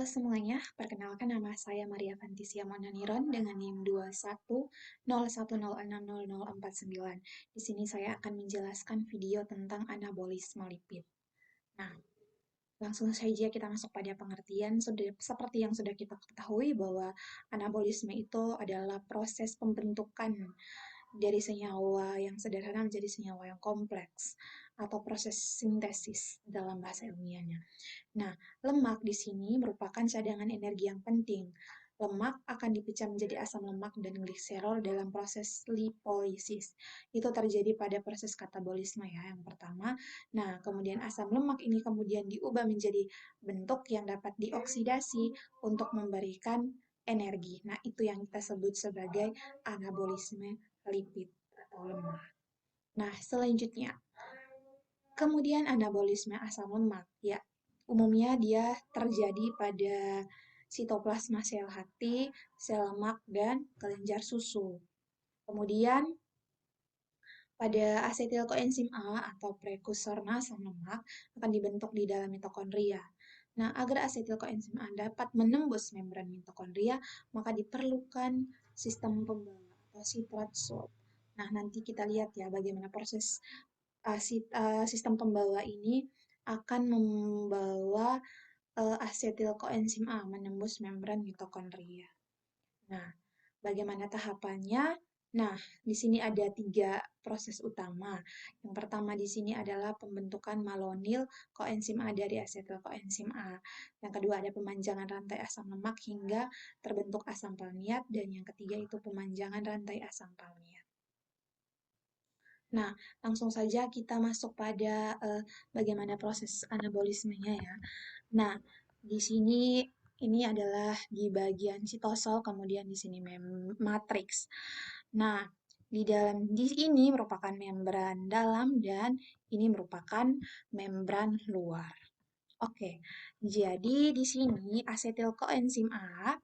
Semuanya, perkenalkan nama saya Maria Fantisia Monaniron dengan NIM 2101060049. Di sini saya akan menjelaskan video tentang anabolisme lipid. Nah, langsung saja kita masuk pada pengertian. Seperti yang sudah kita ketahui bahwa anabolisme itu adalah proses pembentukan dari senyawa yang sederhana menjadi senyawa yang kompleks atau proses sintesis dalam bahasa ilmiahnya. Nah, lemak di sini merupakan cadangan energi yang penting. Lemak akan dipecah menjadi asam lemak dan gliserol dalam proses lipolisis. Itu terjadi pada proses katabolisme ya, yang pertama. Nah, kemudian asam lemak ini kemudian diubah menjadi bentuk yang dapat dioksidasi untuk memberikan energi. Nah, itu yang kita sebut sebagai anabolisme lipid atau lemak. Nah, selanjutnya, kemudian anabolisme asam lemak, ya umumnya dia terjadi pada sitoplasma sel hati, sel lemak, dan kelenjar susu. Kemudian pada asetil koenzim A atau prekursor asam lemak akan dibentuk di dalam mitokondria. Nah, agar asetil koenzim A dapat menembus membran mitokondria, maka diperlukan sistem pembawa atau citrat salt. Nah, nanti kita lihat ya bagaimana proses sistem pembawa ini akan membawa asetil koenzim A menembus membran mitokondria. Nah, bagaimana tahapannya? Nah, di sini ada 3 proses utama. Yang pertama di sini adalah pembentukan malonil koenzim A dari asetil koenzim A. Yang kedua ada pemanjangan rantai asam lemak hingga terbentuk asam palmiat. Dan yang ketiga itu pemanjangan rantai asam palmiat. Nah, langsung saja kita masuk pada bagaimana proses anabolismenya ya. Nah, di sini ini adalah di bagian sitosol, kemudian di sini matriks. Nah, di ini merupakan membran dalam dan ini merupakan membran luar. Oke, jadi di sini asetil koenzim A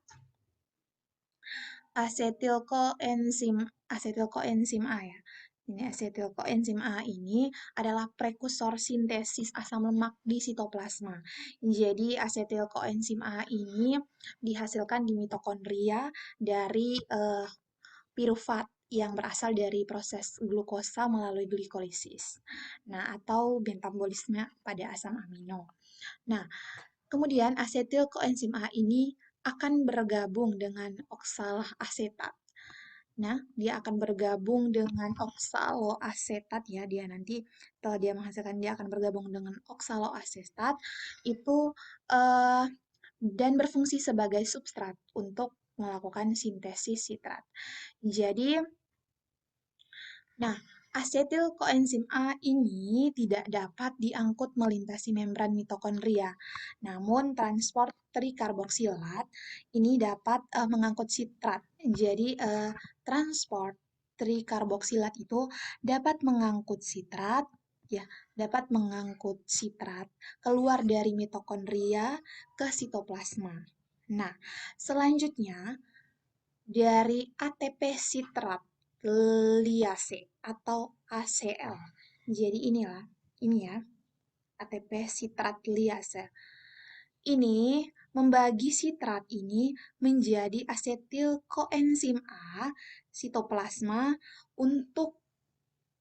ya. Ini asetil koenzim A ini adalah prekursor sintesis asam lemak di sitoplasma. Jadi asetil koenzim A ini dihasilkan di mitokondria dari pirufat yang berasal dari proses glukosa melalui glikolisis. Nah, atau metabolisme pada asam amino. Nah, kemudian asetil koenzim A ini akan bergabung dengan oksalasetat. Nah, dia akan bergabung dengan oksaloasetat ya. Dia nanti setelah dia menghasilkan dia akan bergabung dengan oksaloasetat itu dan berfungsi sebagai substrat untuk melakukan sintesis sitrat. Jadi, nah, asetil koenzim A ini tidak dapat diangkut melintasi membran mitokondria. Namun transport trikarboksilat ini dapat mengangkut sitrat. Jadi transport trikarboksilat itu dapat mengangkut sitrat ya, dapat mengangkut sitrat keluar dari mitokondria ke sitoplasma. Nah, selanjutnya dari ATP sitrat liase atau ACL. Jadi inilah, ini ya, ATP sitrat liase. Ini membagi sitrat ini menjadi asetil koenzim A sitoplasma untuk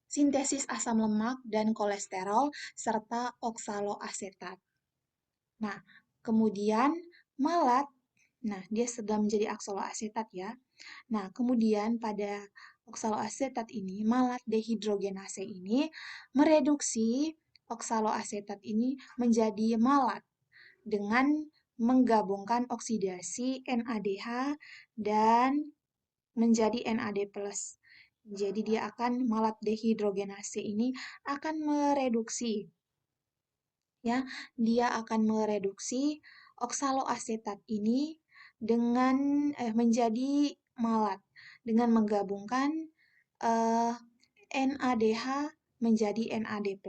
sintesis asam lemak dan kolesterol serta oksaloasetat. Nah, kemudian malat, nah dia sudah menjadi oksaloasetat ya. Nah, kemudian pada oksaloasetat ini, malat dehidrogenase ini mereduksi oksaloasetat ini menjadi malat dengan menggabungkan oksidasi NADH dan menjadi NAD+. Jadi dia akan malat dehidrogenase ini akan mereduksi ya, dia akan mereduksi oksaloasetat ini dengan menjadi malat dengan menggabungkan NADH menjadi NAD+.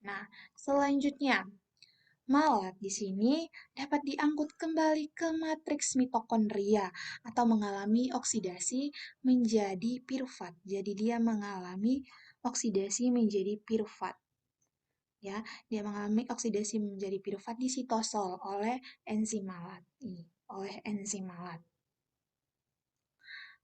Nah, selanjutnya malat di sini dapat diangkut kembali ke matriks mitokondria atau mengalami oksidasi menjadi pirufat. Jadi dia mengalami oksidasi menjadi pirufat. ya. Dia mengalami oksidasi menjadi piruvat di sitosol oleh enzim malat. Oleh enzim malat.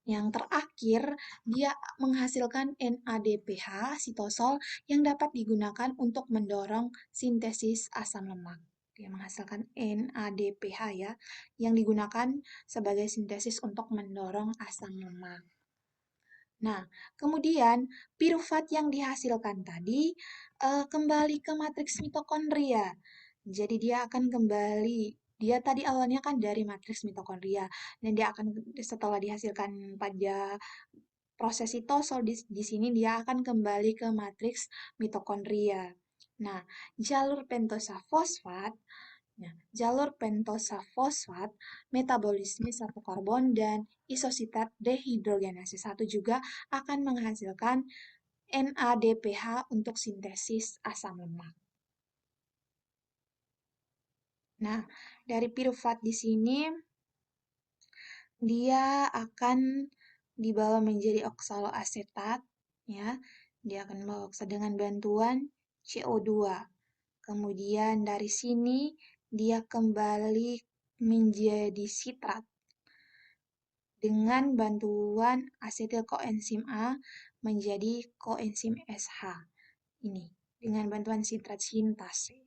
Yang terakhir, dia menghasilkan NADPH sitosol yang dapat digunakan untuk mendorong sintesis asam lemak. Dia menghasilkan NADPH ya, yang digunakan sebagai sintesis untuk mendorong asam lemak. Nah, kemudian piruvat yang dihasilkan tadi kembali ke matriks mitokondria. Jadi dia akan kembali, dia tadi awalnya kan dari matriks mitokondria, dan dia akan setelah dihasilkan pada proses sitosol di sini dia akan kembali ke matriks mitokondria. Nah, jalur pentosa fosfat Nah, jalur pentosa fosfat, metabolisme satu karbon, dan isositat dehidrogenase satu juga akan menghasilkan NADPH untuk sintesis asam lemak. Nah, dari piruvat di sini dia akan dibawa menjadi oksaloasetat ya. Dia akan membawa dengan bantuan CO2. Kemudian dari sini dia kembali menjadi sitrat dengan bantuan asetil koenzim A menjadi koenzim SH. Ini dengan bantuan sitrat sintase.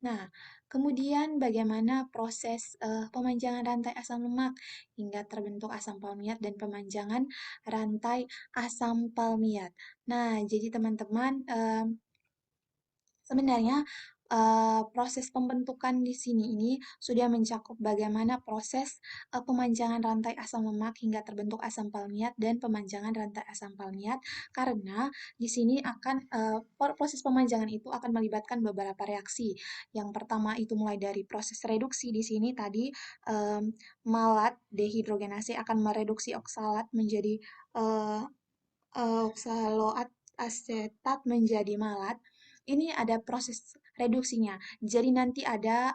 Nah, kemudian bagaimana proses pemanjangan rantai asam lemak hingga terbentuk asam palmiat dan pemanjangan rantai asam palmiat. Nah, jadi teman-teman sebenarnya proses pembentukan di sini ini sudah mencakup bagaimana proses pemanjangan rantai asam lemak hingga terbentuk asam palmiat dan pemanjangan rantai asam palmiat karena di sini akan proses pemanjangan itu akan melibatkan beberapa reaksi. Yang pertama itu mulai dari proses reduksi di sini tadi malat dehidrogenase akan mereduksi oksalat menjadi eh, oksaloat asetat menjadi malat. Ini ada proses reduksinya. Jadi nanti ada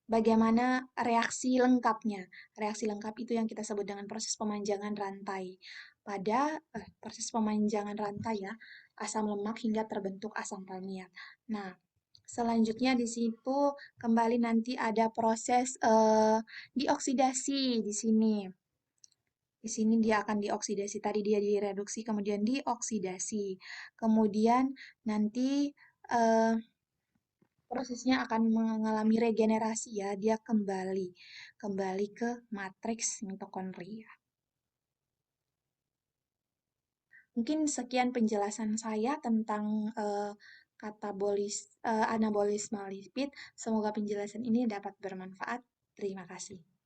bagaimana reaksi lengkapnya. Reaksi lengkap itu yang kita sebut dengan proses pemanjangan rantai. Pada proses pemanjangan rantai ya, asam lemak hingga terbentuk asam palmiat. Nah, selanjutnya di situ kembali nanti ada proses dioksidasi di sini. Di sini dia akan dioksidasi. Tadi dia direduksi, kemudian dioksidasi. Kemudian nanti eh, prosesnya akan mengalami regenerasi ya. Dia kembali ke matriks mitokondria. Mungkin sekian penjelasan saya tentang anabolisme lipid. Semoga penjelasan ini dapat bermanfaat. Terima kasih.